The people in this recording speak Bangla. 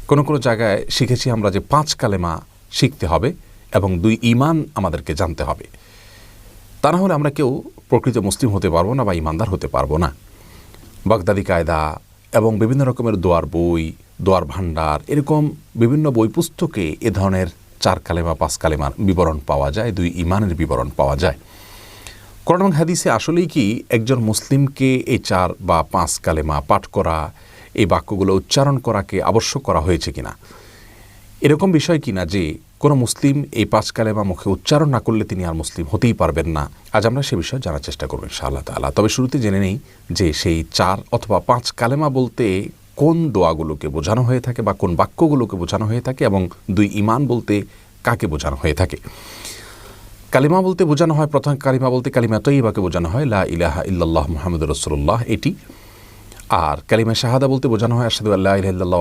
কোনো জায়গায় শিখেছি আমরা যে 5 কালেমা শিখতে হবে এবং 2 ঈমান আমাদেরকে জানতে হবে। তা না হলে আমরা কেউ প্রকৃত মুসলিম হতে পারবো না বা ঈমানদার হতে পারবো না। বাগদাদি কায়দা এবং বিভিন্ন রকমের দোয়ার বই, দোয়ার ভাণ্ডার, এরকম বিভিন্ন বই পুস্তকে এ ধরনের 4 কালেমা 5 কালেমার বিবরণ পাওয়া যায়, 2 ঈমানের বিবরণ পাওয়া যায়। কোরআন এবং হাদিসে আসলেই কি একজন মুসলিমকে এই 4 বা 5 কালেমা পাঠ করা, এই বাক্যগুলো উচ্চারণ করাকে আবশ্যক করা হয়েছে কিনা? এরকম বিষয় কিনা যে কোনো মুসলিম এই 5 কালেমা মুখে উচ্চারণ না করলে তিনি আর মুসলিম হতেই পারবেন না? আজ আমরা সে বিষয়ে জানার চেষ্টা করব ইনশাআল্লাহ তাআলা। তবে শুরুতে জেনে নেই যে সেই 4 অথবা 5 কালেমা বলতে কোন দোয়াগুলোকে বোঝানো হয়ে থাকে বা কোন বাক্যগুলোকে বোঝানো হয়ে থাকে, এবং 2 ঈমান বলতে কাকে বোঝানো হয়ে থাকে। কালিমা বলতে বোঝানো হয়, প্রথম কালিমা বলতে কালিমা তয়্যিবাকে বোঝানো হয়, লা ইলাহা ইল্লাল্লাহ মুহাম্মাদুর রাসূলুল্লাহ, এটি। আর কালিমা শাহাদা বলতে বোঝানো হয় আশহাদু আল্লা ইলাহা ইল্লাল্লাহ